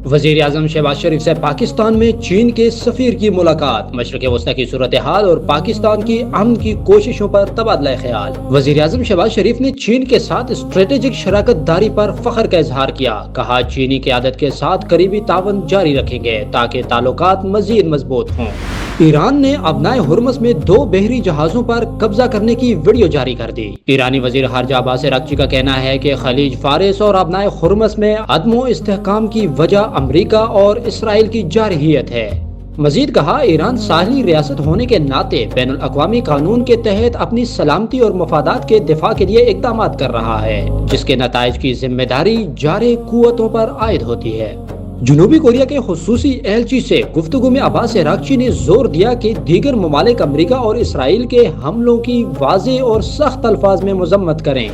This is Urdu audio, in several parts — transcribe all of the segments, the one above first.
وزیر اعظم شہباز شریف سے پاکستان میں چین کے سفیر کی ملاقات، مشرق وسطی کی صورتحال اور پاکستان کی امن کی کوششوں پر تبادلہ خیال۔ وزیر اعظم شہباز شریف نے چین کے ساتھ اسٹریٹجک شراکت داری پر فخر کا اظہار کیا، کہا چینی قیادت کے ساتھ قریبی تعاون جاری رکھیں گے تاکہ تعلقات مزید مضبوط ہوں۔ ایران نے ابنائے ہرمز میں 2 بحری جہازوں پر قبضہ کرنے کی ویڈیو جاری کر دی۔ ایرانی وزیر خارجہ عباس اراغچی کا کہنا ہے کہ خلیج فارس اور ابنائے ہرمز میں عدم و استحکام کی وجہ امریکہ اور اسرائیل کی جارحیت ہے۔ مزید کہا، ایران ساحلی ریاست ہونے کے ناطے بین الاقوامی قانون کے تحت اپنی سلامتی اور مفادات کے دفاع کے لیے اقدامات کر رہا ہے، جس کے نتائج کی ذمہ داری جارح قوتوں پر عائد ہوتی ہے۔ جنوبی کوریا کے خصوصی ایلچی سے گفتگو میں عباس اراغچی نے زور دیا کہ دیگر ممالک امریکہ اور اسرائیل کے حملوں کی واضح اور سخت الفاظ میں مذمت کریں۔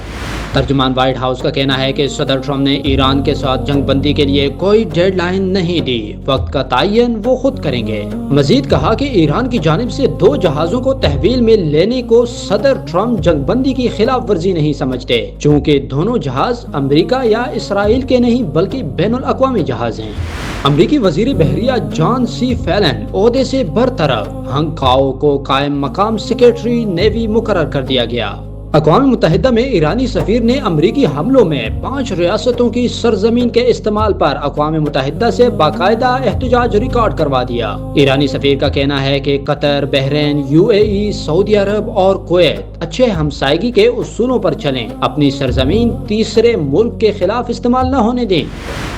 ترجمان وائٹ ہاؤس کا کہنا ہے کہ صدر ٹرمپ نے ایران کے ساتھ جنگ بندی کے لیے کوئی ڈیڈ لائن نہیں دی، وقت کا تعین وہ خود کریں گے۔ مزید کہا کہ ایران کی جانب سے 2 جہازوں کو تحویل میں لینے کو صدر ٹرمپ جنگ بندی کی خلاف ورزی نہیں سمجھتے، چونکہ دونوں جہاز امریکہ یا اسرائیل کے نہیں بلکہ بین الاقوامی جہاز ہیں۔ امریکی وزیر بحریہ جان سی فیلن عہدے سے برطرف، ہنگ کاؤ کو قائم مقام سیکریٹری نیوی مقرر کر دیا گیا۔ اقوام متحدہ میں ایرانی سفیر نے امریکی حملوں میں 5 ریاستوں کی سرزمین کے استعمال پر اقوام متحدہ سے باقاعدہ احتجاج ریکارڈ کروا دیا۔ ایرانی سفیر کا کہنا ہے کہ قطر، بحرین، UAE، سعودی عرب اور کویت اچھے ہمسائیگی کے اصولوں پر چلیں، اپنی سرزمین تیسرے ملک کے خلاف استعمال نہ ہونے دیں۔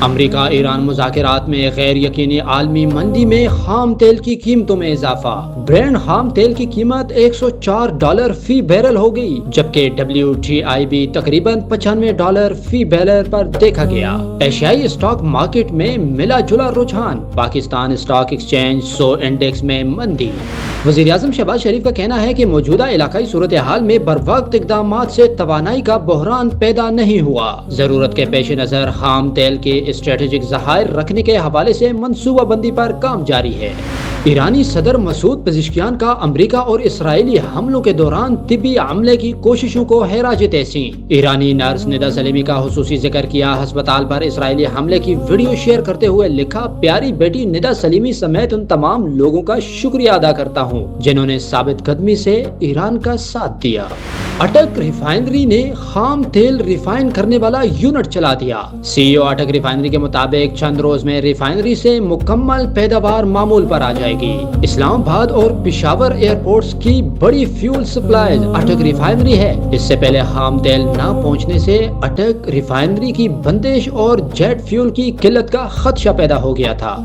امریکہ ایران مذاکرات میں غیر یقینی عالمی منڈی میں خام تیل کی قیمتوں میں اضافہ، برینڈ خام تیل کی قیمت $104 فی بیرل ہو گئی، جبکہ WTI بھی تقریباً $95 فی بیرل پر دیکھا گیا۔ ایشیائی اسٹاک مارکیٹ میں ملا جلا رجحان، پاکستان اسٹاک ایکسچینج 100 انڈیکس میں مندی۔ وزیر اعظم شہباز شریف کا کہنا ہے کہ موجودہ علاقائی صورتحال میں بروقت اقدامات سے توانائی کا بحران پیدا نہیں ہوا، ضرورت کے پیش نظر خام تیل کے اسٹریٹجک ذخائر رکھنے کے حوالے سے منصوبہ بندی پر کام جاری ہے۔ ایرانی صدر مسعود پزشکیان کا امریکہ اور اسرائیلی حملوں کے دوران طبی عملے کی کوششوں کو خراج تحسین۔ ایرانی نرس ندا سلیمی کا خصوصی ذکر کیا، ہسپتال پر اسرائیلی حملے کی ویڈیو شیئر کرتے ہوئے لکھا، پیاری بیٹی ندا سلیمی سمیت ان تمام لوگوں کا شکریہ ادا کرتا ہوں جنہوں نے ثابت قدمی سے ایران کا ساتھ دیا۔ اٹک ریفائنری نے خام تیل ریفائن کرنے والا یونٹ چلا دیا۔ CEO اٹک ریفائنری کے مطابق چند روز میں ریفائنری سے مکمل پیداوار معمول پر آ جائے گی۔ اسلام آباد اور پشاور ایئرپورٹس کی بڑی فیول سپلائز اٹک ریفائنری ہے۔ اس سے پہلے خام تیل نہ پہنچنے سے اٹک ریفائنری کی بندش اور جیٹ فیول کی قلت کا خدشہ پیدا ہو گیا تھا۔